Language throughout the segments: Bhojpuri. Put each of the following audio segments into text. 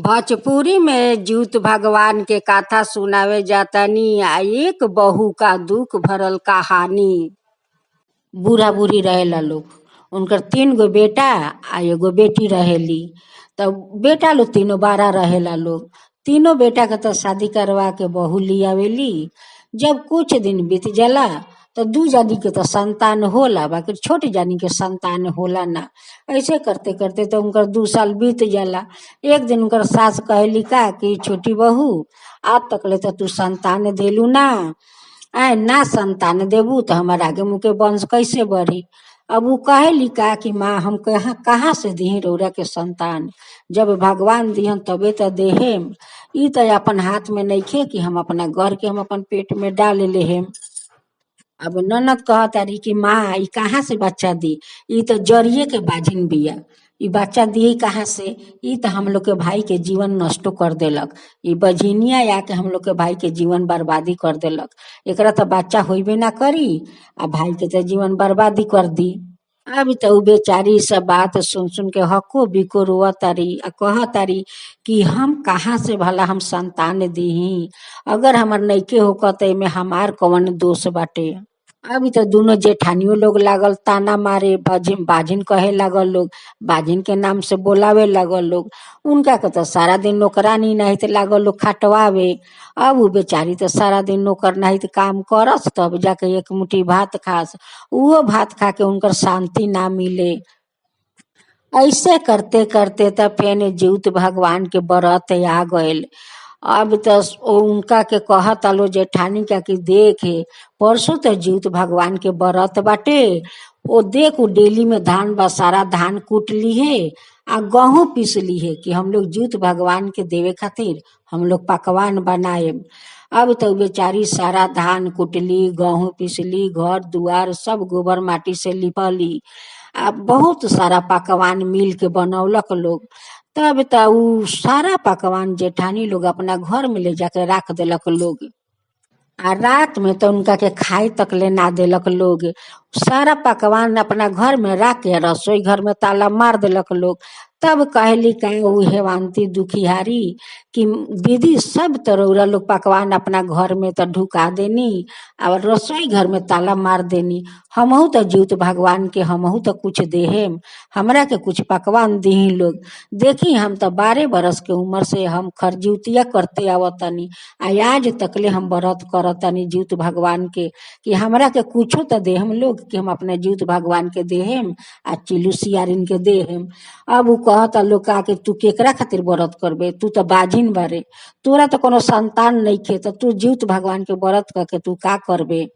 भोजपुरी में जूत भगवान के कथा सुनावे जातानी आ एक बहू का दुख भरल कहानी। बूढ़ा बूढ़ी रहेला लोग, उनकर 3 गो बेटा आ एगो बेटी रहेली। तब बेटा लोग तीनों बारा रहेला लोग। तीनों बेटा के तो शादी करवा के बहू लियावेली। जब कुछ दिन बीत जाला तो 2 जानी के तो संतान होला, बाकी छोटी जानी के संतान होला ना। ऐसे करते करते तो उनकर 2 साल बीत जाला। एक दिन उनकर सास कहली का कि छोटी बहू, आज तकले तो तू संतान देलू ना, आए ना संतान देबू तो हमार आगे मुके वंश कैसे बढ़ी। अब वो कहेली का कि माँ हम कहाँ कहाँ से दी रौरा के संतान, जब भगवान दिहन तबे तो देहेम। ई तो अपन हाथ में नइखे कि हम अपना घर के हम अपन पेट में डाल लेहेम। अब ननद कहतारी कि माँ ई कहाँ से बच्चा दी, ई तो जरिए के बाजिन बिया, ई बच्चा दिए कहाँ से, ई तो हम लोग के भाई के जीवन नष्ट कर देलक। ई बझिनिया आके हम लोग के भाई के जीवन बर्बादी कर देलक। एकरा तो बच्चा होइबे ना करी आ भाई के तो जीवन बर्बादी कर दी। अभी तो उ बेचारी सब बात सुन सुन के हको बिको रोआ तारी आ कह तारी कि हम कहाँ से भला हम संतान दीही, अगर हमार नइके होकर तो एमे हमार कौन दोष बाटे। अभी तो दोनों जेठानियों लोग लागल ताना मारे, बाजिन बाजिन कहे लागल लोग, बाजिन के नाम से बोलावे लागल लोग। उनका के तो सारा दिन नौकरानी नहीं तो लागल लोग खटवावे। अब वो बेचारी तो सारा दिन नौकर नहीं तो काम करस, तब जाके एक मुट्ठी भात खास। वो भात खा के उनकर शांति ना मिले। ऐसे करते करते तब फिर जीउत भगवान के बरत आ गईल। अब तो उनका के कहत आलो जेठानी का कि देखे परसों तो जीउत भगवान के बरत बाटे, वो देख वो डेली में धान बा, सारा धान कूट ली है आ गेहूं पीस ली है कि हम लोग जीउत भगवान के देवे खातिर हम लोग पकवान बनाए। अब तो बेचारी सारा धान कुटली, गेहूं पीसली, घर दुआर सब गोबर माटी से लिपली आ बहुत सारा पकवान मिल के बनौलक लोग। तब तो उ सारा पकवान जेठानी लोग अपना घर में ले जाके रख देलक लोग आ रात में तो उनका के खाए तक ले ना देलक लोग। सारा पकवान अपना घर में रख के रसोई घर में ताला मार देलक लोग। तब कहली का उ हेवांती दुखियारी कि दीदी सब तो रौरा लोग पकवान अपना घर में तो ढुका देनी और रसोई घर में ताला मार देनी, हमहू तो जीउत भगवान के हमहू तो कुछ देहेम, हमरा के कुछ पकवान दी लोग। देखी हम तो 12 बरस के उम्र से हम खरजीउतिया करते आवतनी आ आज तकले हम व्रत करतनी जीउत भगवान के कि हमरा के कुछो तो देहम लोग, कि हम अपने जीउत भगवान के देहेम आ चिलू सियारिन के देहेम। अब उ कहता लोग का कि तू केकरा खातिर व्रत करबे, तू तो बाजिन बारे, तोरा तो कोनो संतान नइखे, तो तू जीउत भगवान के व्रत करके तू का करबे।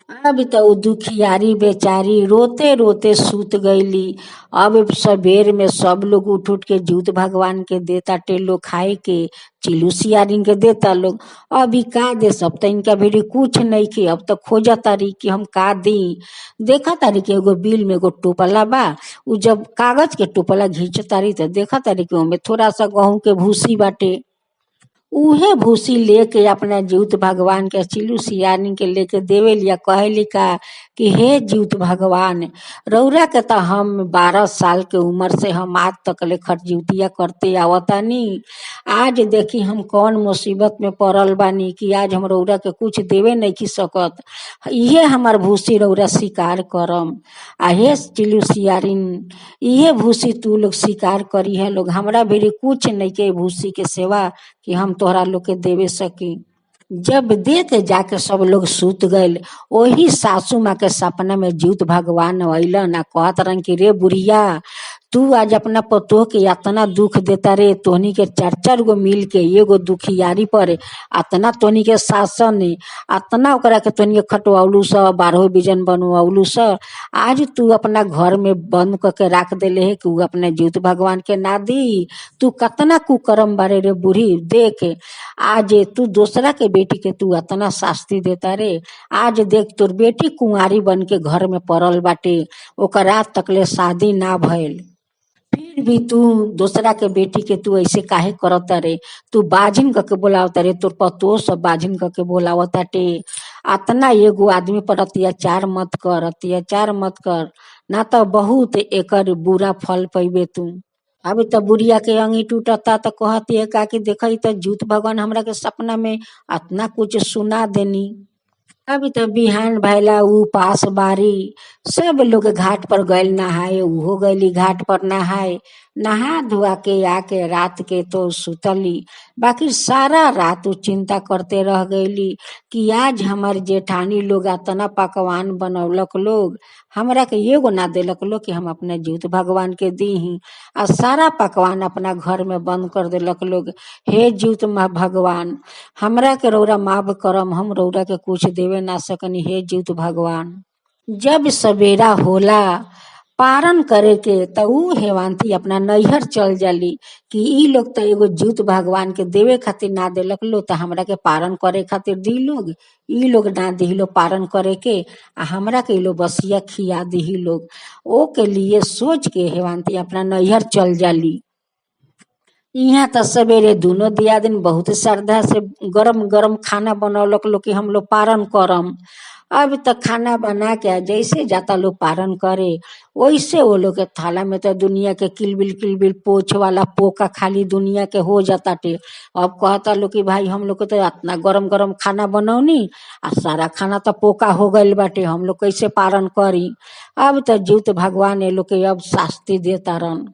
अब तो उ दुखियारी बेचारी रोते रोते सूत गईली। अब सबेर में सब लोग उठ उठ के जीउत भगवान के देता टेलो खाए के, चिलू सियारिन के देता लोग। अभी का दे, सब तो इनका भी कुछ नहीं के। अब तो खोजा तारी कि हम का दी। देखा तारी कि एगो बिल में एगो टोपला बा, उ जब कागज के टोपला घींच तारी तो देखा तारी कि ओमे थोड़ा सा गेहूं के भूसी बाटे। उहे भूसी लेके अपने जीउत भगवान के चिलू सियानी के लेके देवे लिया। कहली का कि हे जीउत भगवान, रौरा के तो हम 12 साल के उम्र से हम आज तक ले खरजीउतिया करते आवतानी। आज देखी हम कौन मुसीबत में पड़ल बानी कि आज हम रौरा के कुछ देवे नहीं की सकत। इहे हमार भूसी रौरा शिकार करम आ हे चिलू सियारिन, इहे भूसी तू लोग शिकार करी है लोग, हमरा भी कुछ नहीं के भूसी के सेवा कि हम तोहरा लोग के देवे सकी। जब दे के जाके सब लोग सूत गए, वही सासू माँ के सपना में जीउत भगवान अइलन आ कहत रहन कि रे बुढ़िया, तू आज अपना पतोह के इतना दुख देता रे, तोहनी के 4 गो मिल के एगो दुखियारी पर अतना तोहनी के शासन अतना ओकरा के तोहनी के खटवाउलू स, 12 बिजन बनवाउलू स। आज तू अपना घर में बंद करके रख देले है कि उ अपने जीउत भगवान के ना दी। तू कतना कुकर्म बारे रे बूढ़ी, देख आज तू दूसरा के बेटी के तू अतना शास्ति देता रे। आज देख तोर बेटी कुंवारी बन के घर में पड़ल बाटे, ओकर रात तकले शादी ना भइल, फिर भी तू दूसरा के बेटी के तू ऐसे काहे करता रे। तू बाजिन करके बोलावता रे, तोर पतो सब बाजिन करके बोलावताटे। अतना एगो आदमी पर अत्याचार मत कर, अत्याचार मत कर, ना तो बहुत एकर बुरा फल पैबे तू। अब तो बुढ़िया के अंगी टूटता तो कहती है का कि देखा तो झूठ भगवान हमरा के सपना में इतना कुछ सुना देनी। अभी तो बिहान भैला उपास बारी सब लोग घाट पर गए नहाए, उहो गईली घाट पर नहाए। नहा धुआ के आके रात के तो सुतली। बाकी सारा रात उ चिंता करते रह गईली कि आज हमार जेठानी लोग इतना पकवान बनौलक लोग, हमरा के एगो ना देलक लोग कि हम अपने जूत भगवान के दी। आ सारा पकवान अपना घर में बंद कर देलक लोग। हे जूत माँ भगवान, हमरा के रौरा माफ करम, हम रौरा के कुछ देवे ना सकनी। हे जूत भगवान, जब सवेरा होला पारण करे के तो ऊ हेवांती अपना नैहर चल जाली कि ई लोग तो एगो जूत भगवान के देवे खातिर ना देलक लो, तो हमरा के पारण करे खातिर दी लोग, ई लोग ना दी लो पारण करे के, आ हमरा के लो बसिया खिया दी लोग। ओ के लिए सोच के हेवांती अपना नैहर चल जाली। यहाँ तो सवेरे दोनों दिया दिन बहुत श्रद्धा से गरम गरम खाना बनौलक लोग कि हम लोग पारण करम। अब तो खाना बना के जैसे जाता लोग पारण करे वैसे वो लोग के थाला में तो दुनिया के किलबिल पोछ वाला पोका खाली दुनिया के हो जाता टे। अब कहता लोग कि भाई हम लोग के तो इतना गरम गरम खाना बनौनी आ सारा खाना तो पोका हो गईल बाटे, हम लोग कैसे पारण करी। अब तो जूत भगवान ये लोग के अब शास्ति देता रन,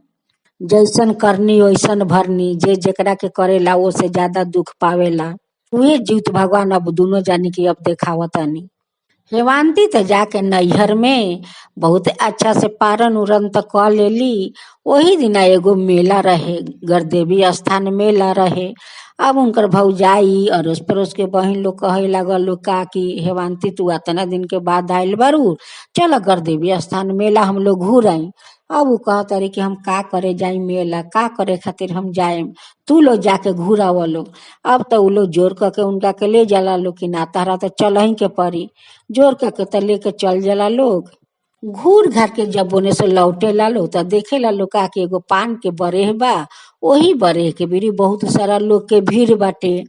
जैसन करनी वैसन भरनी, जे जेकरा के करेला वो से ज्यादा दुख पावेला। उहे जूत भगवान अब दोनों जानी की अब देखावतानी। हेवांती तो जाके नैहर में बहुत अच्छा से पारण उरण तो क लेली। वही दिन एगो मेला रहे, गरदेवी स्थान मेला रहे। अब उनकर भौजाई अड़ोस पड़ोस के बहन लोग कहे लागल लोग का कि हेवांती तू इतना दिन के बाद आयल बारू, चल गरदेवी स्थान मेला हम लोग घूर आई। अब वो कहता रही कि हम का करे जाई मेला, का करे खातिर हम जाए, तू लोग जाके घूराव लोग। अब तो उ लोग जोर करके उनका के ले जाला लोग कि ना तारा तो चल ही के पड़ी, जोर करके तो लेके चल जाला लोग। घूर घाट के जब बोने से लौटे ला लो तो देखे ला लो का कि एगो पान के बरेह बा, वही बरेह के बीरी बहुत सारा लोग के भीड़ बाटे।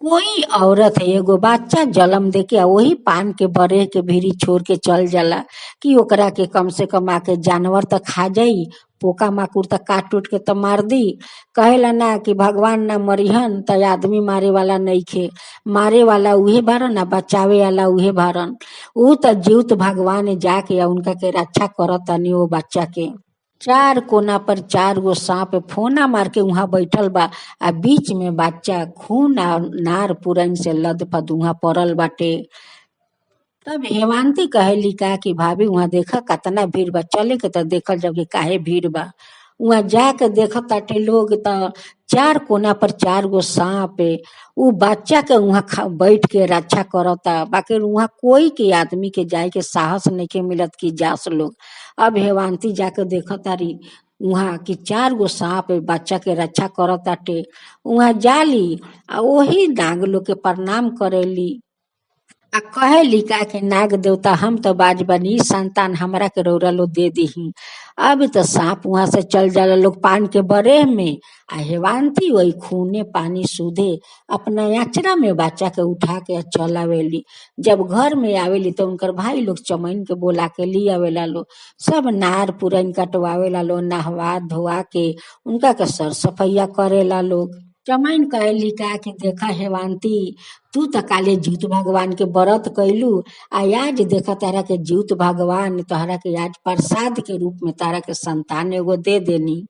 कोई औरत है एगो बच्चा जन्म दे के वही पान के बरेह के भीड़ी छोड़ के चल जाला कि ओकरा के कम से कम आके जानवर तो खा जाई, पोका माकुर तो काट उट के तो मार दी। कहेला ना कि भगवान ना मरिहन तो आदमी मारे वाला नहीं खे, मारे वाला उहे भरन ना बचावे वाला उहे भरन। ऊ तो जीवत भगवान जाके उनका के रक्षा करतनी वो बच्चा के। चार कोना पर चार गो सांप फोना मार के वहां बैठल बा, आ बीच में बच्चा खून आ नार पुरन से लदपद वहां पड़ल बाटे। तब हेमांती कहेली का कि भाभी वहां देखा कतना भीड़ बा, चले के तो देखल जब कि काहे भीड़ बा। वहां जाके देखत ताटे लोग तो चार कोना पर चार गो सांप उ बच्चा के वहां बैठ के रक्षा करता। बाकी वहां कोई के आदमी के जाए के साहस नहीं के मिलत कि जास लोग। अब हेवांती जाके देखत तारी वहां कि चार गो सांप बच्चा के रक्षा करताटे। वहां जाली आ वही नाग लोग के प्रणाम करेली आ कहेली का के नाग देवता हम तो बाज बनी, संतान हमरा के रौरा लो दे दीही। अब तो सांप वहां से चल जाला लोग पान के बरेह में, आ हेवांती वही खूने पानी सूधे अपना याचरा में बच्चा के उठा के चल आवेली। जब घर में आवेली तो उनकर भाई लोग चमैन के बोला के ली आवेला लो, सब नार पुरन कटवावेला लो, नहवा धोवा के उनका के सर सफैया करेला लोग। चमैन कहली का कि देखा हेवांती तू तो काले जूत भगवान के व्रत कैलू, आ आज देखा तारा के जूत भगवान तोहरा के आज प्रसाद के रूप में तारा के संतान एगो दे देनी।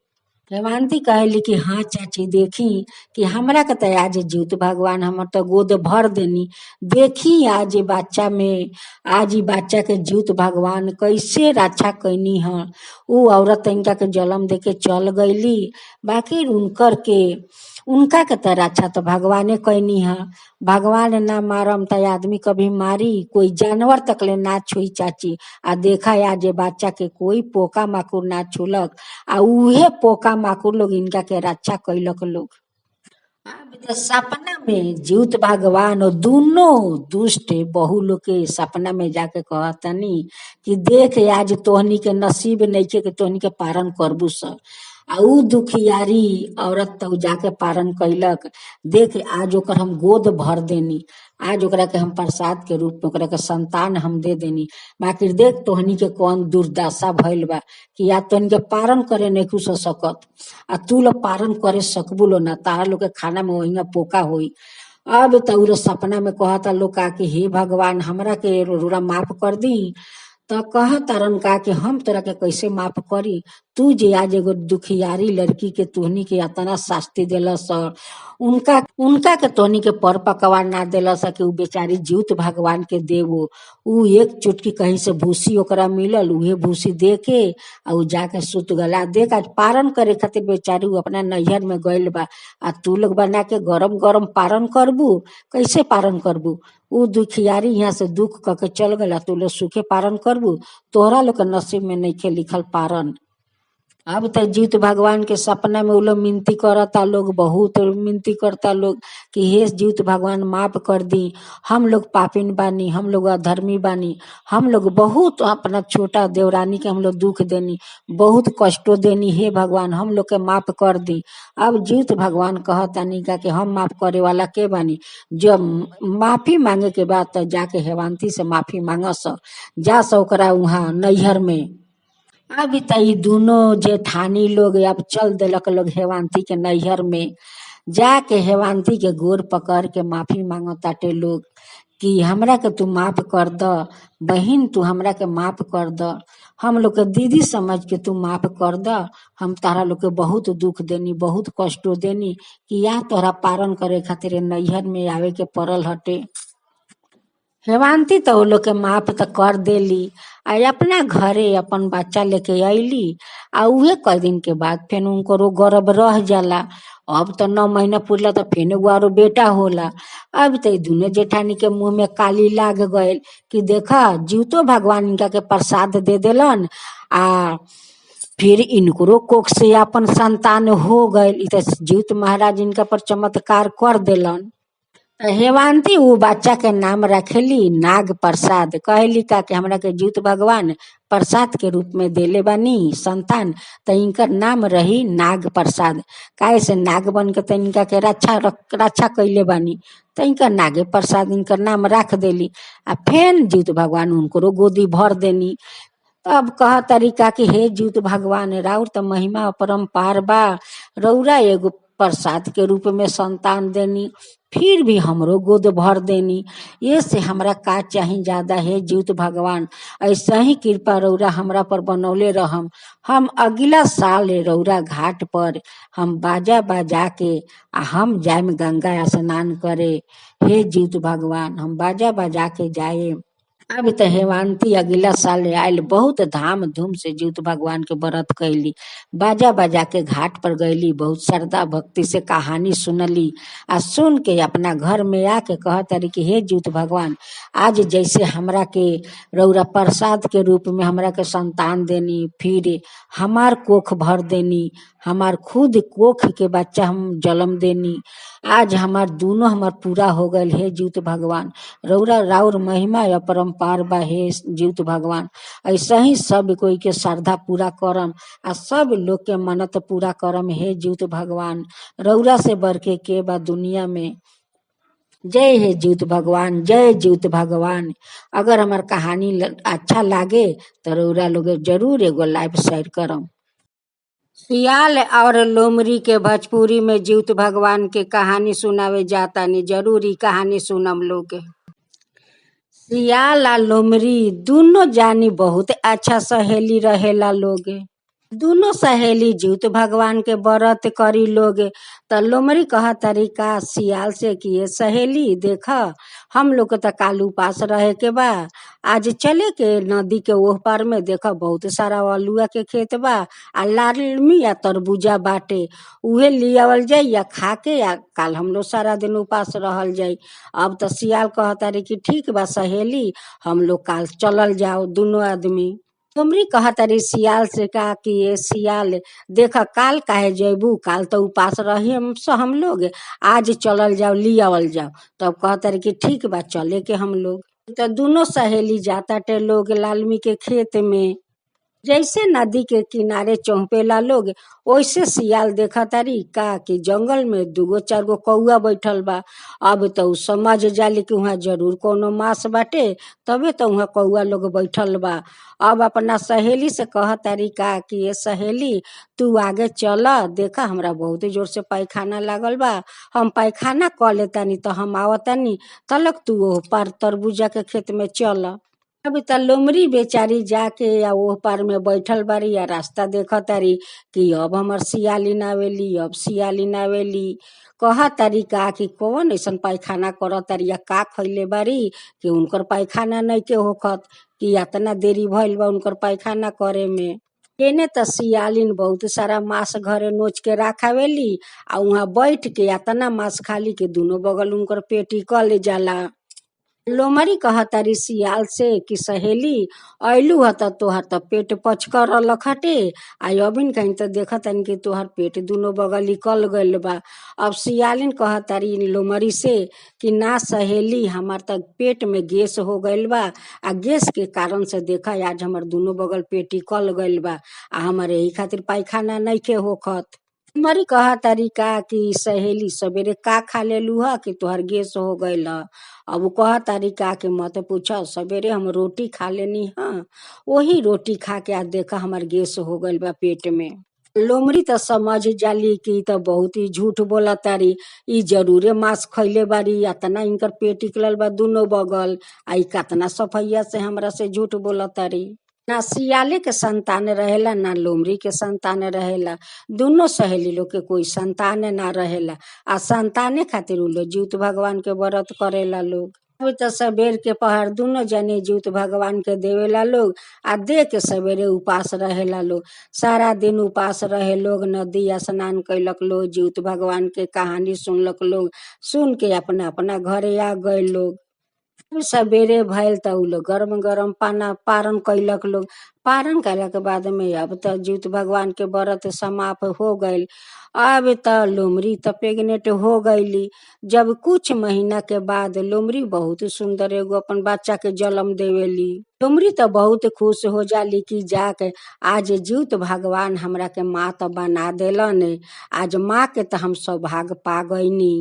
हेमांती कहली कि हाँ चाची देखी कि हमरा के तो आज जूत भगवान हमर तो गोद भर देनी। देखी आज बच्चा में, आज ई बच्चा के जूत भगवान कैसे रक्षा कैनी है। उ औरत इनका के जन्म दे के चल गईली, बाकी उनका के तो रक्षा तो भगवाने कैनी है। भगवान ना मारम तो आदमी कभी मारी, कोई जानवर तकले ना छुई चाची। आ देखा आज बच्चा के कोई पोका माकुर ना छुलक, आ उहे पोका माकुर लोग इनका के रक्षा कैलक लोग। अब तो सपना में जूत भगवान और दोनों दुष्ट बहु लोग के सपना में जाके कहतनी कि देख आज तोहनी के नसीब नहीं के तोहनी के पारण करबू सब। आ ऊ दुखियारी औरत तो जाके पारण कैलक, देख आज ओकर हम गोद भर देनी, आज ओकरा के हम प्रसाद के रूप में ओकरा के संतान हम दे देनी। बाकी देख तोहनी के कौन दुर्दशा भइल बा कि या तोहनी के पारण करे नहीं कुछ सकत, आ तू लोग पारण करे सकबू लो ना, तार लोग के खाना में वही पोका होई। अब तो सपना में कहता लोग का कि हे भगवान हमरा के रोरा माफ कर दी। तो कह तारन का कि हम तोरा के कैसे माफ करी, तू जे आज एगो दुखियारी लड़की के तोहनी के अतना शास्ति दिलस, उनका उनका के तोहनी के पर पकवान ना दिलस कि उ बेचारी जीवित भगवान के देवो। उ एक चुटकी कहीं से भूसी ओकरा मिलल, उहे भूसी दे के आ उ जाके सुत गला। देख आज पारण करे खातिर बेचारी उ अपना नैहर में गइल बा, आ तू लोग बना के गरम गरम पारण करबू, कैसे पारण करबू। उ दुखियारी यहाँ से दुख करके चल गला, तू लोग सुखे पारण करबू, तोहरा लोग के नसीब में नइखे लिखल पारण। अब तो जीत भगवान के सपना में उ लोग मिनती करता, लोग बहुत मिनती करता लोग कि हे जीत भगवान माफ कर दी, हम लोग पापिन बानी, हम लोग अधर्मी बानी, हम लोग बहुत अपना छोटा देवरानी के हम लोग दुख देनी, बहुत कष्टो देनी, हे भगवान हम लोग के माफ कर दी। अब जीत भगवान कहतानी का कि हम माफ करे वाला के बानी, जब माफी मांगे के बाद तो जाके हेवांती से माफी मांगस, जा सो ओकरा वहाँ नैहर में। अभी तो ई दोनों जेठानी लोग अब चल दिलक लोग हेवांती के नैहर में, जाके हेवांती के गोर पकड़ के माफी मांगताटे लोग कि हमरा के तू माफ कर द बहिन, तू हमरा के माफ कर द, हम लोग के दीदी समझ के तू माफ कर द, हम तारा लोग के बहुत दुख देनी, बहुत कष्टो देनी कि या तोहरा पारण करे खातिर नैहर में आवे के पड़ल हटे। हेवांती तो वो लोग के माफ तो कर देली, आ अपना घरे अपन बच्चा लेके अली, आ उहे कई दिन के बाद फिर उनको गर्भ रह जाला। अब तो 9 महीना पूरला तो फिर एगो आरो बेटा होला। अब तो दोनों जेठानी के मुंह में काली लाग गयल कि देखा जीवतो भगवान इनका के प्रसाद दे देलन, आ फिर इनको कोख से अपन संतान हो गयल, जीवित महाराज इनका पर चमत्कार कर देलन। हेवांती उ बच्चा के नाम रखेली नाग प्रसाद, कहली का कि हमरा के जीवित भगवान प्रसाद के रूप में देले बानी संतान, तो इनकर नाम रही नाग प्रसाद, काहे से नाग बन के तो इनका के रक्षा कैले बानी, तो इनकर नागे प्रसाद इनकर नाम रख देली। आ फिर जीवित भगवान उनको गोदी भर देनी। तब कह तरीका कि हे जीवित भगवान राउर तो महिमा अपरंपार बा, रौरा एगो प्रसाद के रूप में संतान देनी, फिर भी हमरो गोद भर देनी, ये से हमरा का चाही ज्यादा, है जीवित भगवान ऐसा ही कृपा रौरा हमरा पर बनौले रहम। हम अगला साल रौरा घाट पर हम बाजा बजा के हम जाए गंगा स्नान करे, हे जीवित भगवान हम बाजा बजा के जाए। अब तो हेवांती अगला साल आयल, बहुत धाम धूम से जीवित भगवान के व्रत कैली, बाजा बाजा के घाट पर गईली, बहुत श्रद्धा भक्ति से कहानी सुनली, आ सुन के अपना घर में आके कह तारी कि हे जीवित भगवान आज जैसे हमरा के रौरा प्रसाद के रूप में हमरा के संतान देनी, फिर हमार कोख भर देनी, हमार खुद कोख के बच्चा हम जन्म देनी, आज हमार दोनों हमार पूरा हो गए, हे जीवित भगवान रौरा राउर महिमा अपरंपार बा, हे जीवित भगवान ऐसा ही सब कोई के श्रद्धा पूरा करम, आ सब लोग के मन्नत पूरा करम, हे जीवित भगवान रौरा से बढ़ के बा दुनिया में। जय हे जीवित भगवान, जय जीवित भगवान। अगर हमार कहानी अच्छा लागे तो रौरा लोग जरूर एगो लाइक शेयर करम। सियाल और लोमड़ी के भोजपुरी में जीवित भगवान के कहानी सुनावे जाता, नहीं जरूर ही कहानी सुनम लोग। सियाल आ लोमड़ी दोनों जानी बहुत अच्छा सहेली रहेला लोग, दोनों सहेली जीवित भगवान के व्रत करी लोग। तो लोमड़ी कह तरीका सियाल से कि ये सहेली देखा हम लोग तो काल उपास रहे के बा, आज चले के नदी के ओह पार में देखा बहुत सारा आलूआ के खेत बा, आ लालमी या तरबूजा बाटे, उहे लियावल जाई या खा के या काल हम लोग सारा दिन उपास रहल जाई। अब तो सियाल कहता रही कि ठीक बा सहेली हम लोग काल चलल जाओ दोनों आदमी। लोमड़ी कहता रही सियाल से का कि ये सियाल देखा काल काहे जेबू, काल तो उपास रही हम लोग, आज चलल जाओ लियावल जाओ। तब कहता रही कि ठीक बा चले के हम लोग। तो दोनों सहेली जाता टे लोग लालमी के खेत में। जैसे नदी के किनारे चौंपेला लोग, वैसे सियाल देखा तारी का कि जंगल में दूगो चार गो कौआ बैठल बा। अब तो उ समझ जाली कि वहाँ जरूर कोनो मांस बाटे, तबे तो वहाँ कौआ लोग बैठल बा। अब अपना सहेली से कह तारी का कि ये सहेली, तू आगे चल, देखा हमरा बहुत जोर से पैखाना लागल बा, हम पैखाना क लेतानी तो हम आवतानी, तलक तू ओह पार तरबूजा के खेत में चल। अब त लोमड़ी बेचारी जाके या ओह पार में बैठल बारी या रास्ता देख तारी कि अब हमर सियालिन आवेली, अब सियालिन आवेली। कह तारी का कि कौन ऐसन पैखाना कर तारी या का खैले बारी कि उनकर पैखाना नहीं के होखत, कि इतना देरी भइल बा उनकर पैखाना करे में। एने त सियालिन बहुत सारा मांस घरे नोच के राखावेली आ वहाँ बैठ के इतना मांस खाली के दोनों बगल उनकर पेटी क ले जाला। लोमड़ी कहतारी सियाल से कि सहेली, अइलू ह त तोहर त पेट पचकर रहलक हटे, आ अबिन कहीं त देखतानी कि तोहर पेट दोनों बगल निकल गइल बा। अब सियालिन कहतारी लोमड़ी से कि ना सहेली, हमार त पेट में गैस हो गइल बा, आ गैस के कारण से देखा आज हमर दोनों बगल पेट निकल गइल बा, आ हमारे यही खातिर पैखाना नइखे होखत। मरी कहा तारी का कि सहेली, सवेरे का खा लेलू ह कि तोहर गैस हो गइल ह। अब उ कहा तारी का कि मत पूछा, सवेरे हम रोटी खा लेनी ह, वही रोटी खा के आज देखा हमार गैस हो गइल बा पेट में। लोमड़ी त समझ जाली कि ई त बहुत ही झूठ बोला तारी, ई जरूरे मांस खैले बारी, इतना इनकर पेट निकलल बा दोनों बगल, आ ई कतना सफैया से हमरा से झूठ बोला तारी। ना सियाले के संतान रहेला ना लोमड़ी के संतान रहेला, दोनों सहेली लोग के कोई संतान ना रहेला, आ संताने खातिर उ लोग जीउत भगवान के व्रत करेला लोग। अभी तो सबेर के पहर दोनों जने जीउत भगवान के देवेला लोग, आ दे के सवेरे उपास रहेला लोग। सारा दिन उपास रहे लोग, नदी स्नान कैलक लोग, जीउत भगवान के कहानी सुनलक लोग, सुन के अपना अपना घरे आ गए लोग। सवेरे भइल त उ लोग गरम गरम पारण कैलक लोग। पारण कैला के बाद में अब त जीउत भगवान के व्रत समाप्त हो गइल। अब त लोमड़ी त प्रेग्नेंट हो गईली। जब कुछ महीना के बाद लोमड़ी बहुत सुंदर एगो अपन बच्चा के जन्म देवेली। लोमड़ी त बहुत खुश हो जाली कि जाके आज जीउत भगवान हमरा के माँ त बना देलन, आज माँ के त हम सौभाग्य पा गईनी।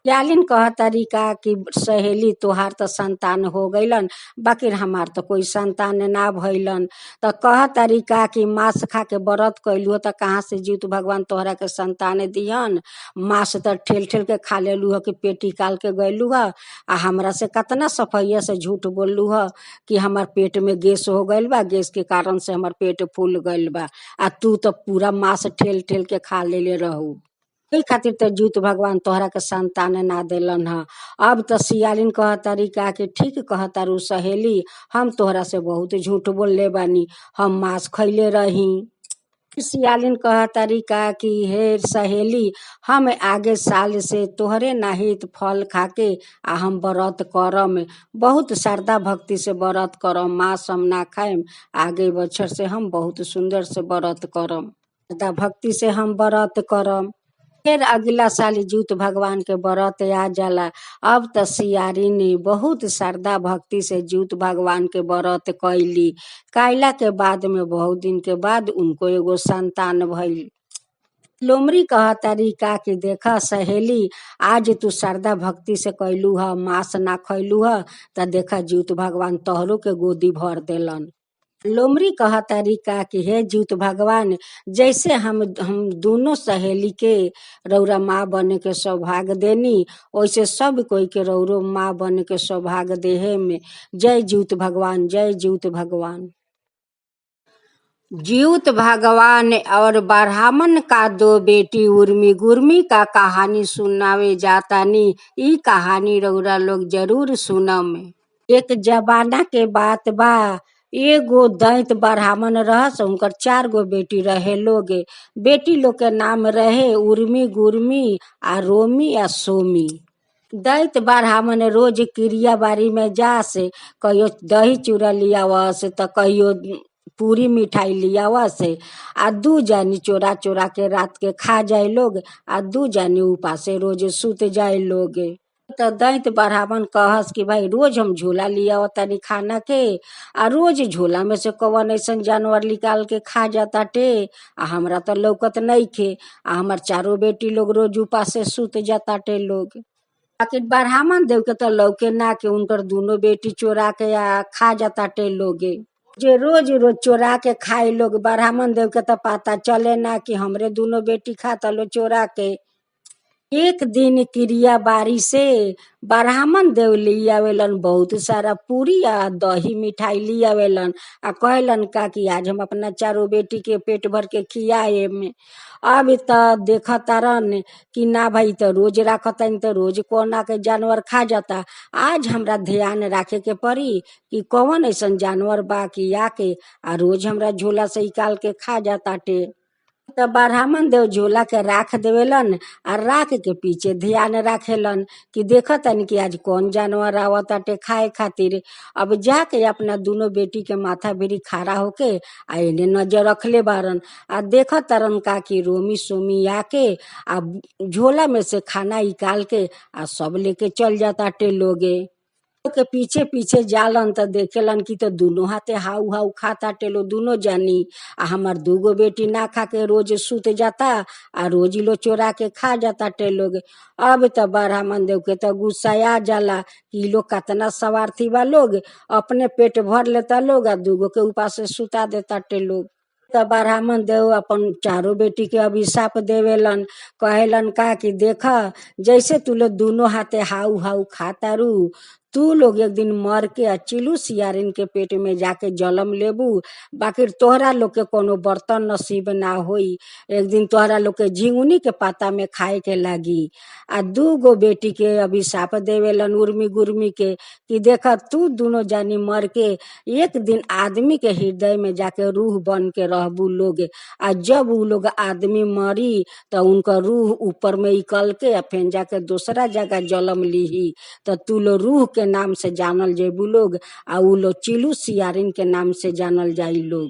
यालिन कहतारी का कि सहेली, तोहार त संतान हो गइलन, बाकी हमार त कोई संतान ना भइलन। त कहतारी का कि मांस खा के व्रत कैलू त कहाँ से जीउत भगवान तोहरा के संतान दिहन। मांस त ठेल ठेल के खा लेलू ह कि पेट निकाल के गइलू ह, आ हमरा से कतना सफैया से झूठ बोललू ह कि हमार पेट में गैस हो गइल बा, गैस के कारण से हमार पेट फूल गइल बा, आ तू त पूरा मांस ठेल ठेल के खा लेले रहू। एही खातिर त जीउत भगवान तोहरा के संतान ना देलन ह। अब त सियालिन कहतारी का कि ठीक कहतारू सहेली, हम तोहरा से बहुत झूठ बोलले बानी, हम मांस खैले रही। सियालिन कहतारी का कि हे सहेली, हम आगे साल से तोहरे नाहित फल खाके आ हम व्रत करम, बहुत श्रद्धा भक्ति से व्रत करम, मांस हम ना खाएम, आगे बछर से हम बहुत सुंदर से व्रत करम, श्रद्धा भक्ति से हम व्रत करम। फिर अगला साल जीउत भगवान के व्रत आ जाला। अब त सियारिन बहुत श्रद्धा भक्ति से जीउत भगवान के व्रत कैली। कैला के बाद में बहुत दिन के बाद उनको एगो संतान भइल। लोमड़ी कहतारी का कि देखा सहेली, आज तू श्रद्धा भक्ति से कैलू ह, मांस ना खैलू ह, त देखा जीउत भगवान तोहरो के गोदी भर देलन। लोमड़ी कहतारी का कि हे जीउत भगवान, जैसे हम दोनों सहेली के रौरा माँ बने के सौभाग्य देनी, वैसे सब कोई के रौरो माँ बने के सौभाग्य देहे में। जय जीउत भगवान, जय जीउत भगवान। जीउत भगवान और ब्राह्मण का दो बेटी उर्मी गुर्मी का कहानी सुनावे जातानी। ई कहानी रौरा लोग जरूर सुनम। एक जमाना के बात बा, एगो दैत ब्राह्मण रहस, उनकर 4 गो बेटी रहे लोग। बेटी लोग के नाम रहे उर्मी गुर्मी आ रोमी आ सोमी। दैत ब्राह्मण रोज क्रिया बारी में जास, कहियो दही चूड़ा लियावस त कहियो पूरी मिठाई लियावस, आ 2 जानी चोरा चोरा के रात के खा जाए लोग, आ 2 जानी उपासे रोज सुत जाए लोग। तो दैत बढ़ावन कहस कि भाई रोज हम झोला लिया तनी खाना के, आ रोज झोला में से कौन ऐसन जानवर निकाल के खा जाता टे, आ हमरा तो लौकत नहीं खे, आ हमार चारों बेटी लोग रोज उपास से सुत जाता टे लोग। आखिर ब्राह्मण देव के तो लौके ना के उनकर दोनों बेटी चोरा के आ खा जाता टे लोगे। जे रोज रोज चोरा के खाए लोग, ब्राह्मण देव के तो पता चले ना कि हमरे दोनों बेटी खाता लो चोरा के। एक दिन क्रिया बारी से ब्राह्मण देव ले आवेलन बहुत सारा पूरी आ दही मिठाई ले आवेलन, आ कहलन का कि आज हम अपना चारों बेटी के पेट भर के खियाए में। अब त देखतारन कि ना भाई तो रोज राखतन तो रोज कोना के जानवर खा जाता, आज हमरा ध्यान रखे के पड़ी कि कौन ऐसन जानवर बा कि आके आ रोज हमरा झोला से निकाल के खा जाता टे। तो ब्राह्मण देव झोला के राख देवेलन, आ राख के पीछे ध्यान राखेलन कि देखतन कि आज कौन जानवर आवताटे खाए खातिर। अब जाके अपना दोनों बेटी के माथा भिरी खड़ा होके आ एने नजर रखले बारन, आ देखतारन का कि रोमी सोमी आके आ झोला में से खाना निकाल के आ सब लेके चल जाता टे लोगे। के पीछे पीछे जालन त देखेलन कि तो दोनों हाथे हाउ हाउ खाता टेलो दोनों जानी, आ हमार दूगो बेटी ना खा के रोज सुत जाता, आ रोज लो चोरा के खा जाता टे लोग। अब तो ब्राह्मण देव के तो गुस्सा आ जाला कि लोग कतना स्वार्थी बा लोग, अपने पेट भर लेता लोग आ दूगो के उपास से सुता देता टे लोग। तो ब्राह्मण देव अपन चारों बेटी के अभिशाप देवेलन, कहेलन का कि देखा जैसे तू लोग दोनों हाथे हाउ हाउ खाता रू, तू लोग एक दिन मर के आ चिलू सियारिन के पेट में जाके जन्म लेबू, बाकी तोहरा लोग के कोनो बर्तन नसीब ना होई। एक दिन तोहरा लोग के झिंगुनी के पाता में खाए के लागी। आ दूगो बेटी के अभिशाप देवेलन उर्मी गुर्मी के कि देखा तू दोनों जानी मर के एक दिन आदमी के हृदय में जाके रूह बन के रहबू लोग, आ जब उ लोग आदमी मरी तो उनका रूह ऊपर में निकल के आ फिर जाके दूसरा जगह जन्म लीही, तो तू लो रूह के नाम से जानल जेबू लोग, आ उ लोग चिलू सियारिन के नाम से जानल जाई लोग।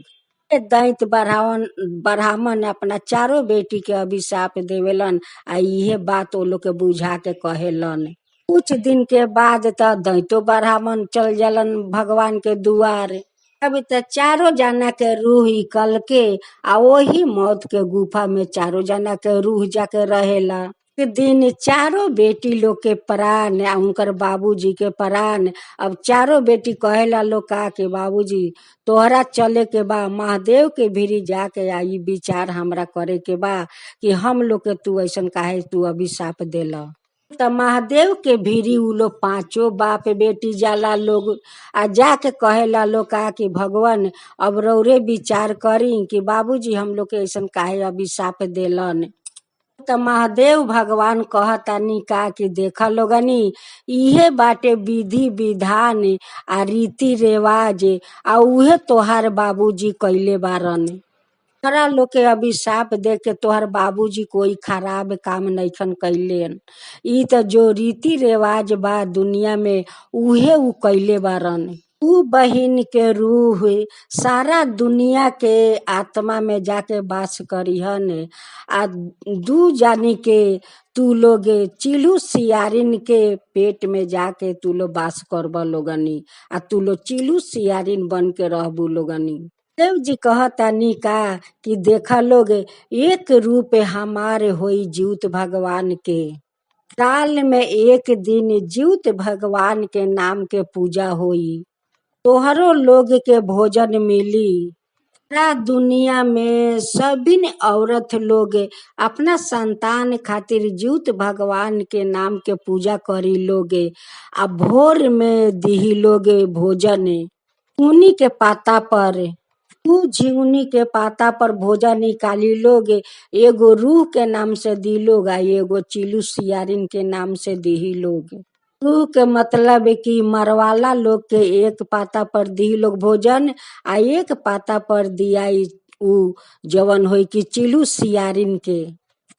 दैत ब्राह्मण अपना चारों बेटी के अभिशाप देवेलन, आ इहे बात वो लोग के बुझा के कहेलन। कुछ दिन के बाद त दैतो ब्राह्मण चल जालन भगवान के दुआर। अब त चारों जना के रूह निकल के आ वही मौत के गुफा में चारों जना के रूह जाके रहेला। एक दिन चारों बेटी लोग के प्राण आ उनकर बाबूजी के प्राण, अब चारों बेटी कहेला लोग का के बाबूजी तोहरा चले के बा महादेव के भीरी जाके आई विचार हमरा करे के बा कि हम लोग के तू ऐसन काहे तू अभिशाप देला। त महादेव के भीरी उ लोग पांचों बाप बेटी जाला लोग, आ जाके कहेला लोग का कि भगवान अब रौरे विचार करी कि बाबूजी हम लोग के ऐसन काहे अभिशाप देलन। त महादेव भगवान कहतानी का कि देखा लोगनी इहे बाटे विधि विधान आ रीति रिवाज, आ उहे तोहार बाबूजी कइले बारन। तोहरा लोग के अभिशाप दे के तोहर बाबूजी कोई खराब काम नइखन कइलेन। ई त जो रीति रिवाज बा दुनिया में उहे उ कइले बारन। तू बहिन के रूह सारा दुनिया के आत्मा में जाके वास करिहन, आ दू जानी के तू लोग चिलू सियारिन के पेट में जाके तू लोग वास करब लोगनी, आ तू लोग चिलू सियारिन बन के रहबू लोगनी। देव जी कहतानी का कि देखा लोग एक रूप हमारे होई जीवित भगवान के, साल में एक दिन जीवित भगवान के नाम के पूजा होई, तोहरो लोग के भोजन मिली। सारा दुनिया में सभी औरत लोग अपना संतान खातिर जीवित भगवान के नाम के पूजा करी लोगे, आ भोर में दिही लोगे भोजन उन्हीं के पाता पर। तू झिंगुनी के पाता पर भोजन निकाली लोग, एगो रूह के नाम से दी लोग आ एगो चिलू सियारिन के नाम से दी लोग। रूह के मतलब कि मरवाला लोग के एक पाता पर दी लोग भोजन, आ एक पाता पर दिया उ जवन होई कि चिलू सियारिन के।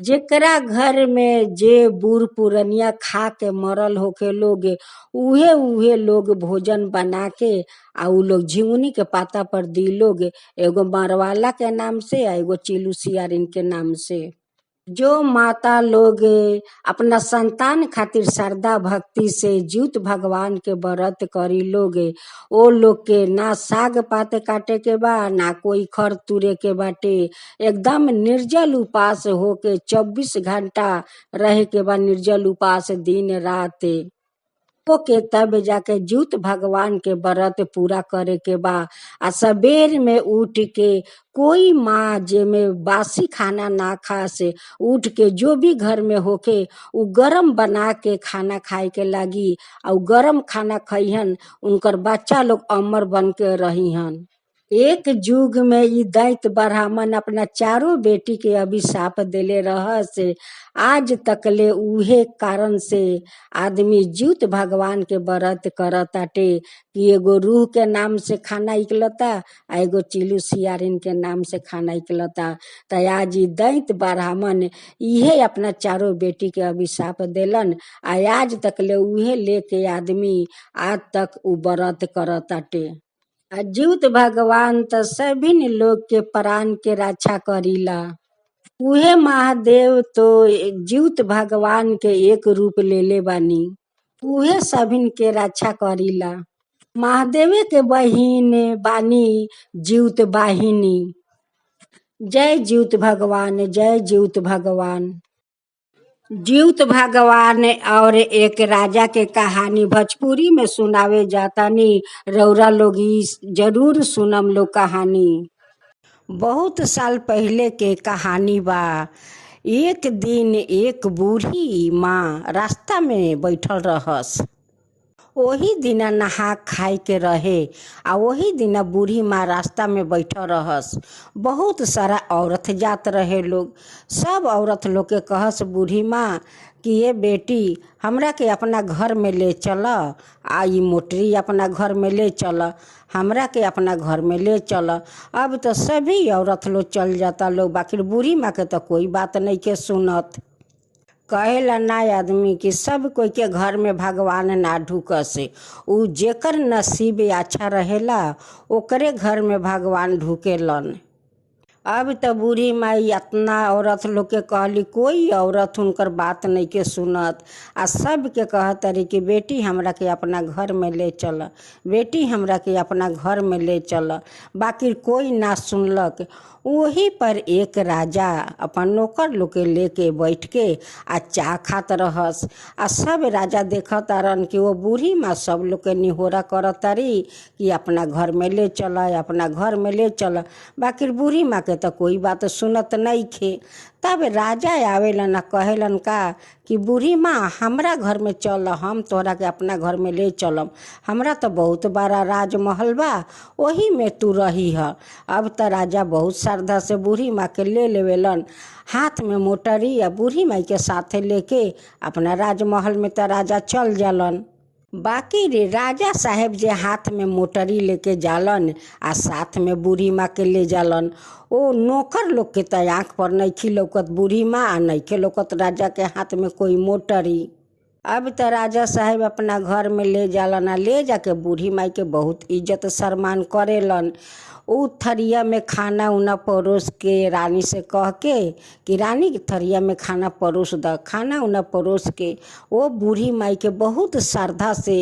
जेकरा घर में जे बूढ़ पुरनिया खा के मरल होके लोग उहे उहे लोग भोजन बना के आ उ लोग झिंगुनी के पाता पर दी लोग, एगो मरवाला के नाम से आ एगो चिलू सियारिन के नाम से। जो माता लोग अपना संतान खातिर श्रद्धा भक्ति से जीउत भगवान के व्रत करी लोग, ओ लोग के ना साग पात काटे के बा, ना कोई खर तुरे के बाटे। एकदम निर्जल उपास होके 24 घंटा रहे के बा, निर्जल उपास दिन रात के तब जाके जीउत भगवान के व्रत पूरा करे के बा। आ सबेर में उठ के कोई माँ जे में बासी खाना ना खा से उठ के जो भी घर में होके उ गरम बना के खाना खाए के लागी। और गरम खाना खइहन, उनकर बच्चा लोग अमर बन के रहिहन। एक जुग में ई दैत ब्राह्मण अपना चारों बेटी के अभिशाप देले रहस। आज तकले उहे कारण से आदमी जीउत भगवान के व्रत करताटे कि एगो रूह के नाम से खाना इकलता, आ एगो चिलू सियारिन के नाम से खाना इकलता। त आज ई दैत ब्राह्मण इहे अपना चारों बेटी के अभिशाप देलन, आ आज तकले उहे लेके आदमी आज तक उ व्रत करताटे। जीउत भगवान त सभी लोग के प्राण के रक्षा करीला। उहे महादेव तो जीउत भगवान के एक रूप लेले बानी, उहे सभिन के रक्षा करीला। महादेवे के बहिन बानी जीउत बाहिनी। जय जीउत भगवान, जय जीउत भगवान। जीउत भगवान और एक राजा के कहानी भोजपुरी में सुनावे जातानी। रौरा लोग जरूर सुनम लोग कहानी। बहुत साल पहले के कहानी बा। एक दिन एक बूढ़ी माँ रास्ता में बैठल रहस। वही दिन नहा खाए के रहे, आ वही दिन बूढ़ी माँ रास्ता में बैठल रहस। बहुत सारा औरत जात रहे लोग। सब औरत लोग के कहस बूढ़ी माँ कि ये बेटी हमरा के अपना घर में ले चल, आ ई मोटरी अपना घर में ले चल, हमरा के अपना घर में ले चल। अब तो सभी औरत लोग चल जाता लोग, बाकी बूढ़ी माँ के तो कोई बात नहीं के सुनत। कहेला ना आदमी कि सब कोई के घर में भगवान ना ढुकसे। उ जेकर नसीब अच्छा रहेला ओकरे घर में भगवान ढुकेलन। अब तो बूढ़ी माई इतना औरत लोग के कहली, कोई औरत उनकर बात नहीं के सुनत। आ सब के कहत रही कि बेटी हमरा के अपना घर में ले चल, बेटी हमरा के अपना घर में ले चल। बाकी कोई ना सुनलक। वही पर एक राजा अपन नौकर लोग के लेके बैठ के आ चाह खात रहस। आ सब राजा देखत तारन कि वो बूढ़ी माँ सब लोग के निहोरा करत तारी कि अपना घर में ले चल, अपना घर में ले चल। बाकी बूढ़ी माँ के तो कोई बात सुनत नहीं खे। तब राजा आवेलन कहेलन का कि बूढ़ी माँ हमरा घर में चल, हम तोहरा के अपना घर में ले चलम। हमरा तो बहुत बड़ा राजमहल बा, वही में तू रही है। अब तो राजा बहुत श्रद्धा से बूढ़ी माँ के ले लेवेलन हाथ में मोटरी, या बूढ़ी माई के साथे लेके अपना राजमहल में तो राजा चल जालन। बाकी रे राजा साहेब जे हाथ में मोटरी लेके जालन आ साथ में बूढ़ी माँ के ले जालन, ओ नौकर लोग के तो आँख पर नहीं लौकत बूढ़ी माँ, आ नहीं लौकत राजा के हाथ में कोई मोटरी। अब तो राजा साहेब अपना घर में ले जालन, आ ले जाके बूढ़ी माई के बहुत इज्जत सम्मान करेलन। उ थरिया में खाना उना परोस के रानी से कह के कि रानी के थरिया में खाना परोस द। खाना उना परोस के वो बूढ़ी माई के बहुत श्रद्धा से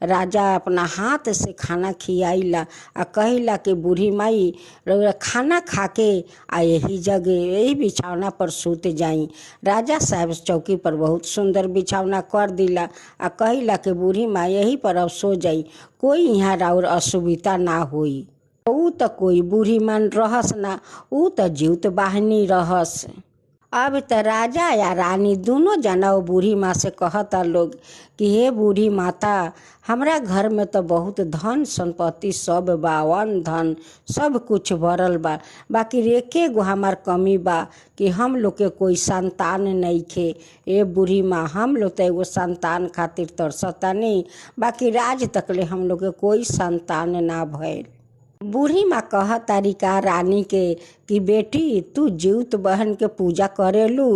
राजा अपना हाथ से खाना खियाइला, आ कहिला कि बूढ़ी माई रउरा खाना खा के आ यही जगह यही बिछौना पर सूत जाई। राजा साहब चौकी पर बहुत सुंदर बिछौना कर दिला, आ कहिला कि बूढ़ी माई यही पर अब सो जाई, कोई यहाँ और असुविधा ना होई। ऊ तो कोई बूढ़ी मन रहस ना, ऊ तो जीउत बाहिनी रहस। अब तो राजा या रानी दोनों जना वो बूढ़ी माँ से कहता लोग कि हे बूढ़ी माता, हमरा घर में तो बहुत धन संपत्ति सब बा, वन धन सब कुछ भरल बा, बाकी एके गो हमार कमी बा कि हम लोग के कोई संतान नहीं खे। ए बूढ़ी माँ हम लोग तो एगो संतान खातिर तरसतानी, बाकी राज तकले हम लोग के कोई संतान ना भइल। बूढ़ी माँ कह तारी का रानी के कि बेटी तू जीवत बहन के पूजा करेलू।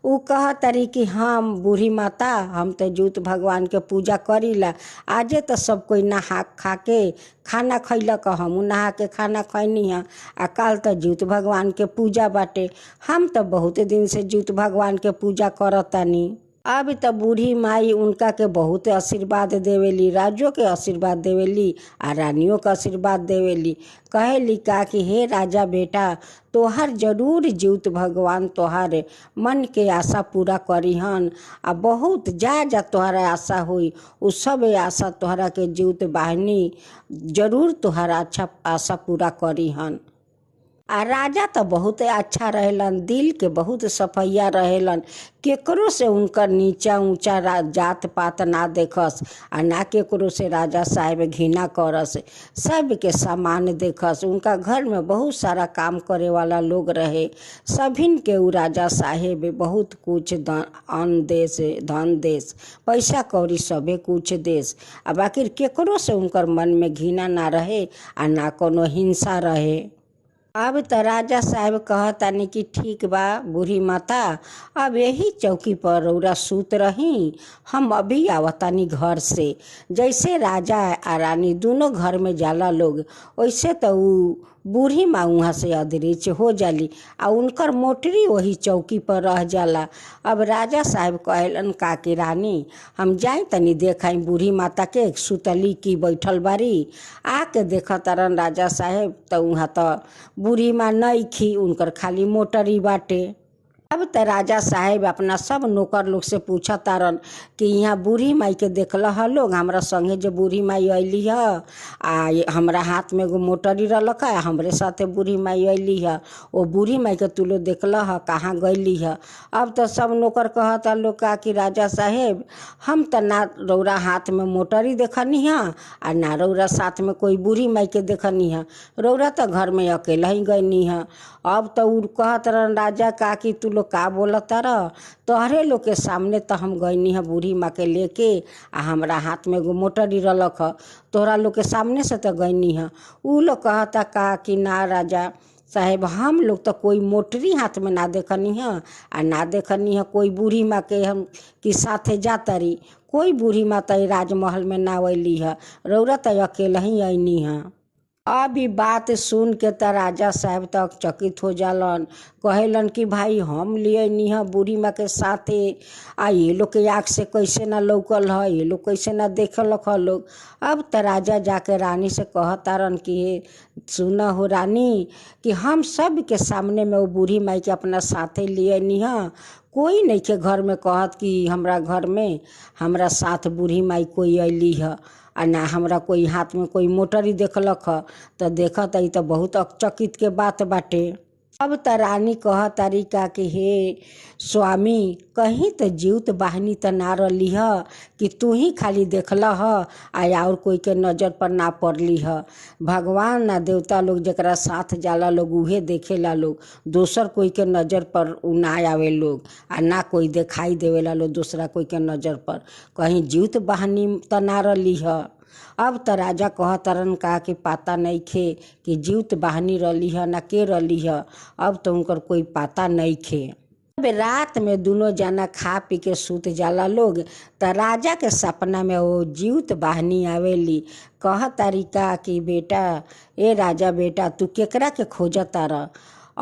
उ कह तारी कि हम बूढ़ी माता हम तो जीवत भगवान के पूजा करीला। आजे तो सब कोई नहा खा के खाना खैलक, हमू नहा के खाना खैनी है। आ काल तो जीवत भगवान के पूजा बाटे, हम तो बहुत दिन से जीवत भगवान के पूजा करतानी। अब तो बूढ़ी माई उनका के बहुत आशीर्वाद देवेली, राजो के आशीर्वाद देवेली आ रानियों के आशीर्वाद देवेली। कहेली का कि हे राजा बेटा तोहर जरूर जीवत भगवान तोहर मन के आशा पूरा करीहन। आ बहुत जा तोहरा आशा हुई उ सब आशा तोहरा के जीवत बाहिनी जरूर तोहरा अच्छा आशा पूरा करीहन। आ राजा तो बहुत अच्छा रहेलन, दिल के बहुत सफैया रहेलन, केकरो से उनकर नीचा ऊंचा जात पात ना देखस आ ना केकरो से राजा साहेब घृणा करस, सबके सामान देखस। उनका घर में बहुत सारा काम करे वाला लोग रहे, सभिन के उ राजा साहेब बहुत कुछ अन्न देश धन देश पैसा कौड़ी सबे कुछ देश। आ बाकी केकरो से उनकर मन में घृणा ना रहे आ ना कोनो हिंसा रहे। अब तो राजा साहब कहतानी कि ठीक बा बूढ़ी माता, अब यही चौकी पर रौरा सूत रही, हम अभी आवतानी घर से। जैसे राजा आ रानी दोनों घर में जाला लोग, वैसे तो उ बूढ़ी माँ वहाँ से अदृश्य हो जाली आ उनकर मोटरी वही चौकी पर रह जाला। अब राजा साहब कहलन का कि रानी हम जाए तनी देखाई बूढ़ी माता के सुतली की बैठल बारी। आके देखा तारन राजा साहब तो वहाँ तो बूढ़ी माँ नइखी, उनकर खाली मोटरी बाटे। अब तो राजा साहेब अपना सब नौकर लोग से पूछा तारन कि यहाँ बूढ़ी माई के देखल ह लोग, हमरा संगे जो बूढ़ी माई अली है आ हमरा हाथ में एगो मोटरी रलक है, हमरे साथे बूढ़ी माई अली है, वो बूढ़ी माई के तू लोग देखल ह कहाँ गईली है। अब तो सब नौकर कहता लोग का कि राजा साहेब हम तो ना रौरा हाथ में मोटरी देखनी है आ ना रौरा साथ में कोई बूढ़ी माई के देखनी है, रौरा तो घर में अकेला ही गईनी है। अब तो उ कहत रहन राजा का कि तू लोग का बोलत रह, तोहरे लोग के सामने तो हम गईनी है बूढ़ी माँ के लेके आ हमरा हाथ में एगो मोटरी रलक ह, तोहरा लोग के सामने से तो गईनी है। उ लोग कहता का कि ना राजा साहेब हम लोग तो कोई मोटरी हाथ में ना देखनी है आ ना देखनी है कोई बूढ़ी माँ के हम कि साथे जातरी, कोई बूढ़ी माँ तो राजमहल में ना अली है, रौरा तो अकेला ही अनी है। अभी बात सुन के त राजा साहब तक चकित हो जालन, कहेलन कि भाई हम लिए नी है बूढ़ी माँ के साथे आ ये लोग के आँख से कैसे ना लौकल है, ये लोग कैसे ना देखलक है लोग। अब त राजा जाके रानी से कहतारन कि सुन हो रानी कि हम सब के सामने में वो बूढ़ी माई के अपना साथे लिए नी है, कोई नहीं के घर में कहत कि हमरा घर में हमरा साथ बूढ़ी माई कोई अली है आ ना हमरा कोई हाथ में कोई मोटरी देखलक ह। तो देखत तो बहुत अचकित के बात बाटे। अब त रानी कह तारी का कि हे स्वामी कहीं तो जीवत बाहिनी तो ना रली ह कि तू ही खाली देखल ह आ और कोई के नज़र पर ना पड़ली ह। भगवान ना देवता लोग जरा साथ जाला लोग उहे देखेला लोग, दोसर कोई के नज़र पर उ ना आवे लोग आ ना कोई दिखाई देवेला लोग दूसरा कोई के नज़र पर, कहीं जीवत बाहिनी तो ना रली ह। अब त राजा कहतरन का कि पाता नहीं खे कि जीवत बाहनी रली है ना के रली है, अब तो उनकर कोई पाता नहीं खे। अब रात में दोनों जना खा पी के सूत जाला लोग, त राजा के सपना में वो जीवत बाहनी आवेली। कह तारी का कि बेटा ए राजा बेटा तू केकरा के खोजता रह।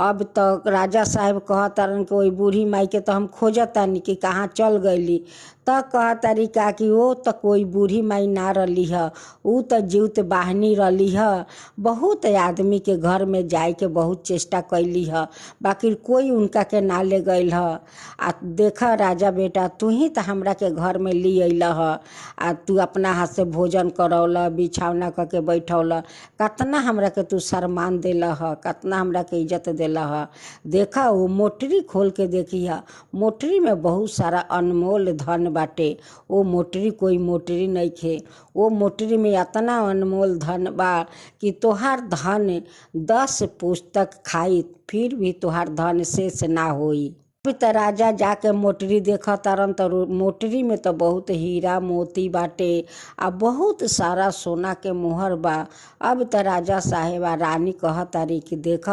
अब तो राजा साहब कहतारन कि वही बूढ़ी माई के तो हम खोजतानी कि कहाँ चल गईली। तो कहतारी का कि वो तो कोई बूढ़ी माई ना रली है, उ तो जीवत बाहनी रली है। बहुत आदमी के घर में जाए के बहुत चेष्टा कैली है, बाकी कोई उनका के ना ले गईल है। आ देख राजा बेटा तू ही तो हमरा के घर में ली अल है आ तू अपना हाथ से भोजन करौल बिछौना करके बैठौल, कतना हमरा के तू सम्मान दिल है, कतना हमरा के इज्जत दिल है। देखा वो मोटरी खोल के देखी है, मोटरी में बहुत सारा अनमोल धन बाटे। वो मोटरी कोई मोटरी नहीं खे, वो मोटरी में इतना अनमोल धन बा कि तोहार धन 10 पुस्तक खाई फिर भी तोहार धन शेष ना होई। अभी त राजा जाके मोटरी देखा तारन त मोटरी में तो बहुत हीरा मोती बाटे आ बहुत सारा सोना के मोहर बा। अब त राजा साहेब आ रानी कह तारी कि देख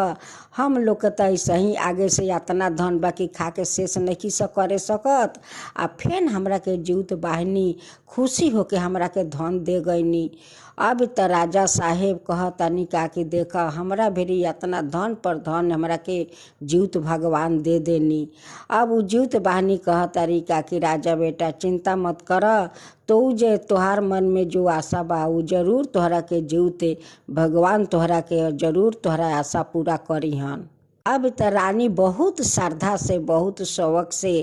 हम लोग के त ऐसे ही आगे से यातना धन बा कि खा के शेष नहीं स करे सकत, आ फेन हमरा के जीवित बाहिनी खुशी होके हमरा के धन दे गईनी। अब त राजा साहेब कहतानी का कि देख हमरा भेरी यातना धन पर धन हमरा के जीवित भगवान दे देनी। अब उ जीवित बाहिनी कहतारी का कि राजा बेटा चिंता मत कर, तो जे तोहार मन में जो आशा बा उ जरूर तोहरा के जीवते भगवान तोहरा के जरूर तोहरा आशा पूरा करीहन। अब त रानी बहुत श्रद्धा से बहुत शौक से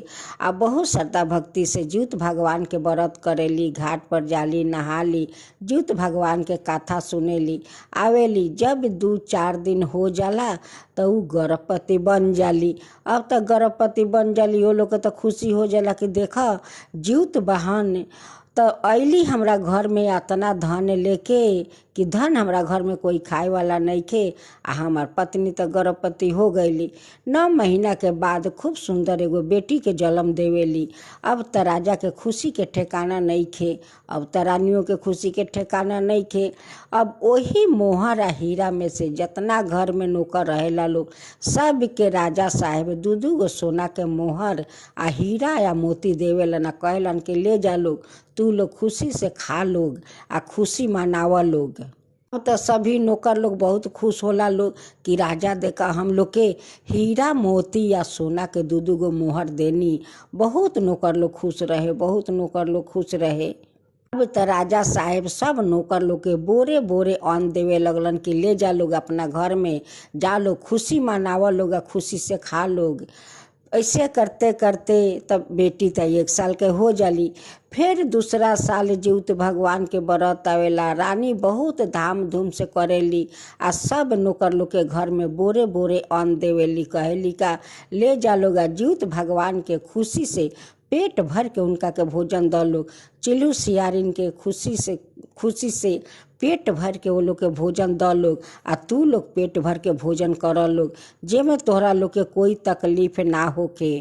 आ बहुत श्रद्धा भक्ति से जीवित भगवान के व्रत करेली, घाट पर जाली, नहाली, जीवित भगवान के कथा सुनेली, आवेली। जब 2-4 दिन हो जाला तो उ गर्भवती बन जाली। अब तक गर्भवती बन जाली, वो लोग के तो खुशी हो जाला कि देख जीवित बहन तो अली हमरा घर में इतना धन लेके कि धन हमरा घर में कोई खाए वाला नहीं खे, आ हमार पत्नी तो गर्भवती हो गईली। 9 महीना के बाद खूब सुंदर एगो बेटी के जन्म देवेली। अब त राजा के खुशी के ठिकाना नहीं खे, अब त रानियों के खुशी के ठिकाना नहीं खे। अब वही मोहर आ हीरा में से जितना घर में नौकर रहेला लोग सब के राजा साहेब 2-2 गो सोना के मोहर आ हीरा या मोती देवेलन, कहलन कि ले जा लोग, तू लोग खुशी से खा लोग आ खुशी मनावा लोग। तो सभी नौकर लोग बहुत खुश होला लोग कि राजा देखा हम लोग के हीरा मोती या सोना के 2-2 गो मोहर देनी। बहुत नौकर लोग खुश रहे, बहुत नौकर लोग खुश रहे। अब त राजा साहेब सब नौकर लोग के बोरे बोरे अन्न देवे लगलन कि ले जा लोग अपना घर में, जा लोग खुशी मनावा लोग आ खुशी से खा लोग। ऐसे करते करते तब बेटी त 1 साल के हो जाली। फिर दूसरा साल जीवित भगवान के व्रत आवेला। रानी बहुत धाम धूम से करेली आ सब नौकर लोग के घर में बोरे बोरे अन्न देवेली, कहेली का ले जा लोग आ जीवित भगवान के खुशी से पेट भर के उनका के भोजन द लोग। चिल्लू सियारिन के खुशी से पेट भर के वो लोग के भोजन द लोग, आ तू लोग पेट भर के भोजन कर लोग, जेमे तोहरा लोग के कोई तकलीफ ना होके।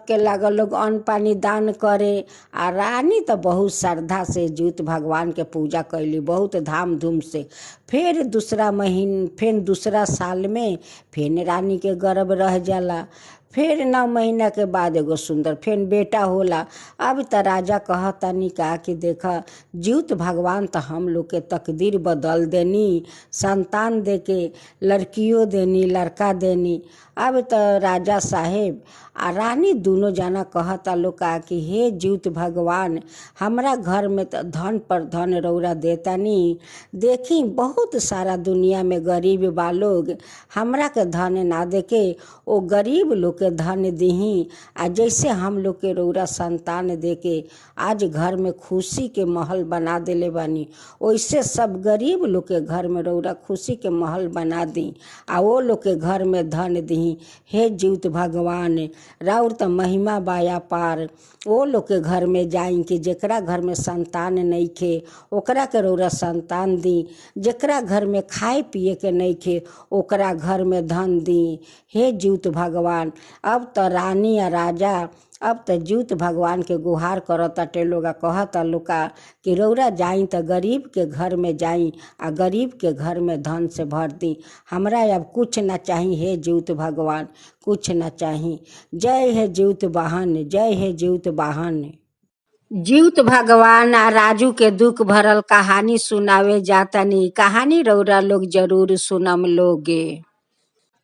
के लागल लोग अन्न पानी दान करे। आ रानी तो बहुत श्रद्धा से जीवित भगवान के पूजा कैली, बहुत धाम धूम से। फिर दूसरा साल में फिर रानी के गर्भ रह जाला। फिर 9 महीना के बाद एगो सुंदर फिर बेटा होला। अब त राजा कहतानी का कि देखा जीवित भगवान तो हम लोग के तकदीर बदल देनी, संतान दे के लड़कियों देनी, लड़का देनी। अब त राजा साहेब आ रानी दोनों जना कहता लोग का कि हे जीवित भगवान हमरा घर में तो धन पर धन रौरा देतानी, देखी बहुत सारा दुनिया में गरीब बा लोग, हमरा के धन ना देके ओ गरीब लोग के धन दीही। आ जैसे हम लोग के रौरा संतान देके आज घर में खुशी के महल बना देले बानी, वैसे सब गरीब लोग के घर में रौरा खुशी के महल बना दी आ वो लोग के घर में धन दी। हे जीवित भगवान राउर त महिमा बाया पार, वो लोग के घर में जाई कि जेकरा घर में संतान नहीं खे ओकरा के रौरा संतान दी, जेकरा घर में खाए पिए के नहीं खे ओकरा घर में धन दी। हे जीवित भगवान अब त रानी आ राजा अब त जीवित भगवान के गुहार करताटे लोग, कहता लोग कि रौरा जाई त गरीब के घर में जाई आ गरीब के घर में धन से भर दी, हमरा अब कुछ ना चाही। हे जीवित भगवान कुछ ना चाही। जय हे जीवित वाहन, जय हे जीवित वाहन। जीवित भगवान आ राजू के दुख भरल कहानी सुनावे जातानी। कहानी रौरा लोग जरूर सुनम लोगे।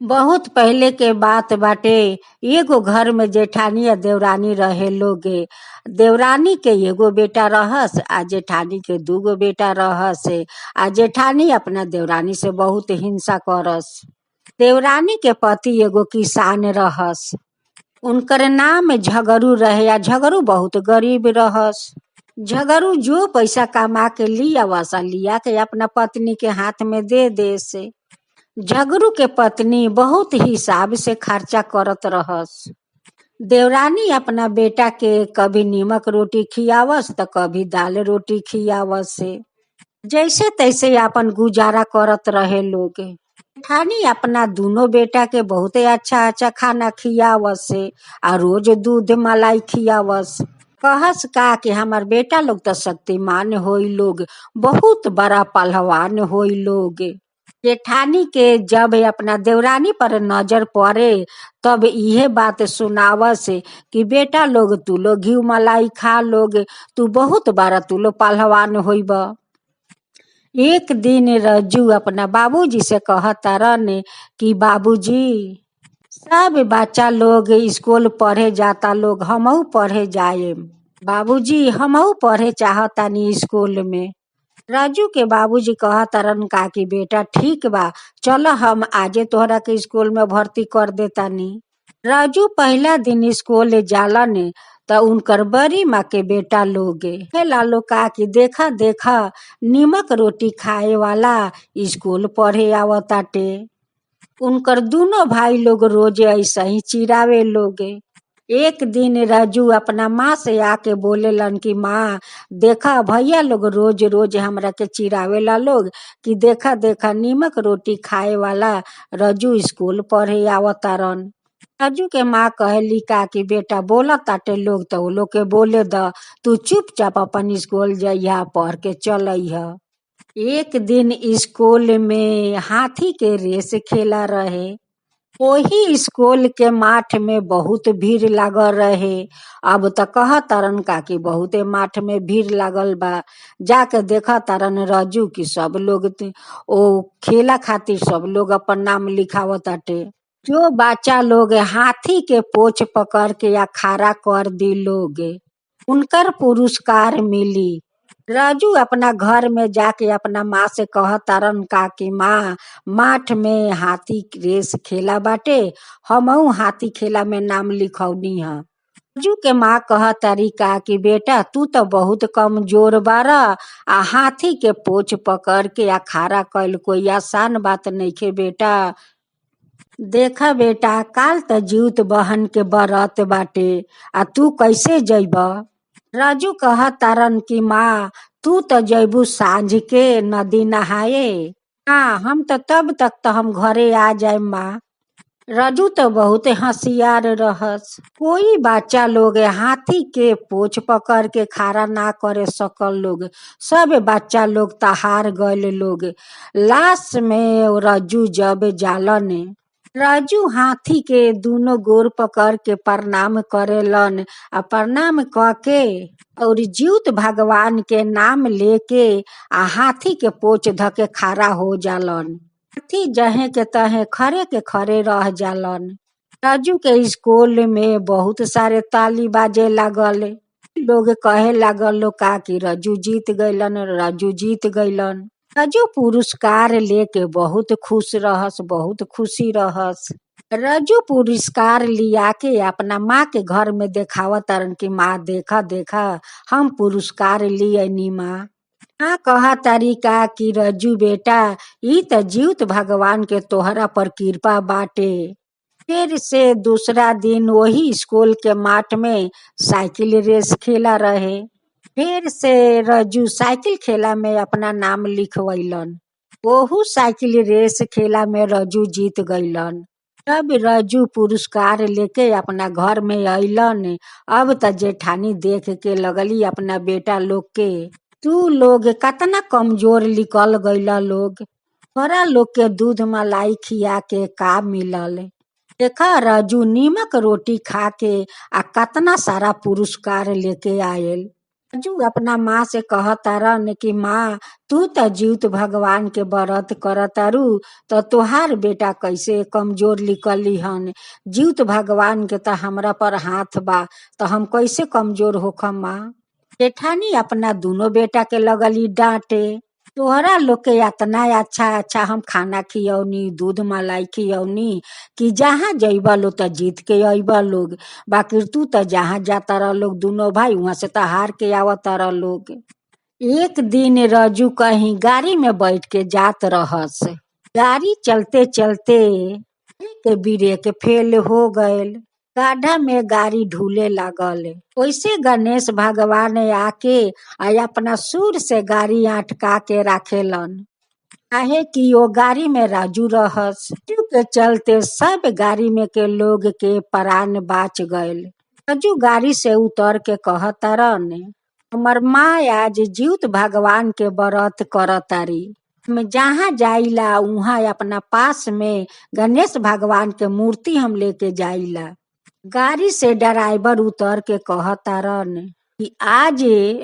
बहुत पहले के बात बाटे, एगो घर में जेठानी आ देवरानी रहे लोगे। देवरानी के एगो बेटा रहस आ जेठानी के 2 गो बेटा रहस। आ जेठानी अपना देवरानी से बहुत हिंसा करस। देवरानी के पति एगो किसान रहस, उनकर नाम झगरू रहे आ झगरू बहुत गरीब रहस। झगरू जो पैसा कमा के लिया के अपना पत्नी के हाथ में दे दे से। झगरू के पत्नी बहुत हिसाब से खर्चा करत रहस। देवरानी अपना बेटा के कभी नीमक रोटी खियावस तो कभी दाल रोटी खियावस से, जैसे तैसे अपन गुजारा करत रहे लोग। जेठानी अपना दोनों बेटा के बहुते अच्छा अच्छा खाना खियावस से आ रोज दूध मलाई खियावस। कहस का कि हमार बेटा लोग तो शक्तिमान होई लोग, बहुत बड़ा पहलवान होई लोग। जेठानी के जब अपना देवरानी पर नजर पड़े तब इहे बात सुनावस कि बेटा लोग तू लोग घी मलाई खा लोग, तू बहुत बड़ा तू लोग पहलवान होइब। एक दिन रज्जू अपना बाबूजी से कहतारन कि बाबूजी सब बच्चा लोग स्कूल पढ़े जाता लोग, हमहू पढ़े जाए। बाबूजी हमहू पढ़े चाहतानी स्कूल में। राजू के बाबूजी कहतारन का कि बेटा ठीक बा, चल हम आजे तोहरा के स्कूल में भर्ती कर देतानी। राजू पहला दिन स्कूल जालन त उनकर बड़ी माँ के बेटा लोग लालो का कि देखा देखा नीमक रोटी खाए वाला स्कूल पढ़े आवताटे। उनकर दोनों भाई लोग रोज ऐसा ही चिरावे लोग। एक दिन राजू अपना माँ से आके बोलेलन कि माँ देखा भैया लोग रोज रोज हमरा के चिरावेला लोग कि देखा देखा नीमक रोटी खाए वाला राजू स्कूल पढ़े आवतारन। राजू के माँ कहली का कि बेटा बोला ताटे लोग तो लोग के बोले द, तू चुपचाप अपन स्कूल जइहा पढ़ के चल अइहा। एक दिन स्कूल में हाथी के रेस खेला रहे। वही स्कूल के माठ में बहुत भीड़ लागल रहे। अब तो कहतारन का कि बहुते माठ में भीड़ लागल बा, जाके देखा तारन राजू की सब लोग ओ खेला खातिर सब लोग अपन नाम लिखावताटे। जो बच्चा लोग हाथी के पोछ पकड़ के या खड़ा कर दी लोग उनकर पुरस्कार मिली। राजू अपना घर में जाके अपना माँ से कहतारन का कि माँ माठ में हाथी रेस खेला बाटे, हमहू हाथी खेला में नाम लिखौनी है। राजू के माँ कहतारी का कि बेटा तू तो बहुत कमजोर बारा, आ हाथी के पोछ पकड़ के आ खड़ा कैल कोई आसान बात नइखे बेटा। देखा बेटा काल त जीउत बहन के बरत बाटे, आ तू कैसे जइब। राजू कहतारन कि माँ तू तो जइबू सांझ के नदी नहाए। हाँ हम तो तब तक तो हम घरे आ जाए माँ। राजू तो बहुत होशियार रहस। कोई बच्चा लोग हाथी के पोछ पकड़ के खड़ा ना करे सकल लोग, सब बच्चा लोग तहार गए लोग। लास्ट में राजू जब जालन, राजू हाथी के दोनों गोर पकड़ के प्रणाम करेलन, आ प्रणाम करके और जीउत भगवान के नाम लेके आ हाथी के पोछ धके खड़ा हो जालन। हाथी जहे के तहे खड़े के खड़े रह जालन। राजू के स्कूल में बहुत सारे ताली बाजे लागल। लोग कहे लागल लोग का कि राजू जीत गइलन, राजू जीत गइलन। राजू पुरस्कार लेके बहुत खुश रहस, बहुत खुशी रहस। राजू पुरस्कार लिया के अपना माँ के घर में देखावतारन कि माँ देखा देखा हम पुरस्कार लियनी माँ। हाँ कहा तारिका कि राजू बेटा ई त जीउत भगवान के तोहरा पर कृपा बाटे। फिर से दूसरा दिन वही स्कूल के माठ में साइकिल रेस खेला रहे। फिर से राजू साइकिल खेला में अपना नाम लिखवैलन। ओहू साइकिल रेस खेला में राजू जीत गइलन। तब राजू पुरस्कार लेके अपना घर में अइलन। अब त जेठानी देख के लगली अपना बेटा लोग के, तू लोग कतना कमजोर निकल गइला लोग, थोड़ा लोग के दूध मलाई खिया के का मिलल। देखा राजू नीमक रोटी खा के आ कतना सारा पुरस्कार लेके आयल। राजू अपना माँ से कहतारन कि माँ तू त जीउत भगवान के व्रत करतारू तो तोहार बेटा कैसे कमजोर निकली हन। जीउत भगवान के त हमरा पर हाथ बा तो हम कैसे कमजोर होखम माँ। जेठानी अपना दोनों बेटा के लगली डांटे, तोहरा लोग के इतना अच्छा अच्छा हम खाना खियौनी, दूध मलाई खियौनी कि जहाँ जइबा लो त जीत के अइबा लोग, बाकी तू त जहाँ जाता रह लोग दोनों भाई वहां से त हार के आवता रह लोग। एक दिन राजू कहीं गाड़ी में बैठ के जात रहस। गाड़ी चलते चलते के ब्रेक फेल हो गयल, गाढ़ा में गाड़ी ढूले लागल। वैसे गणेश भगवान आके अपना सुर से गाड़ी अटका के राखेलन। काहे कि वो गाड़ी में राजू रहस। राजू के चलते सब गाड़ी में के लोग के प्राण बाच गयल। राजू गाड़ी से उतर के कहतारन, हमर माँ आज जीवित भगवान के व्रत करतारी। हम जहाँ जाइला उहाँ अपना पास में गणेश भगवान के मूर्ति हम लेके जाइला। गाड़ी से ड्राइवर उतर के कहतारन कि आज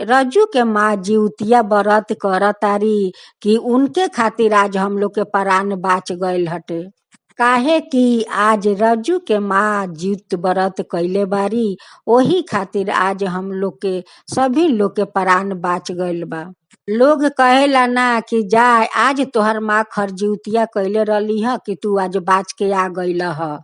रज्जू के माँ जीवतिया व्रत करतारी कि उनके खातिर आज हम लोग के प्राण बाच गयल हटे। काहे कि आज रज्जू के माँ जीवित व्रत कैले बारी, वही खातिर आज हम लोग के सभी लोग के प्राण बाच गयल बा। लोग कहेला ना कि जा आज तोहर माँ खरजीवतिया कैले रहली ह कि तू आज बाच के आ गईल ह।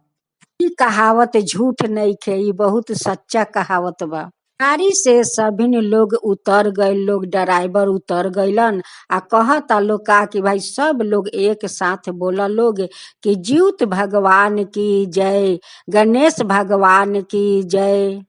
ई कहावत झूठ नइखे, ई बहुत सच्चा कहावत बा। गाड़ी से सभी लोग उतर गए, लोग ड्राइवर उतर गइलन आ कहता लोग का कि भाई सब लोग एक साथ बोला लोग कि जीवित भगवान की जय, गणेश भगवान की जय।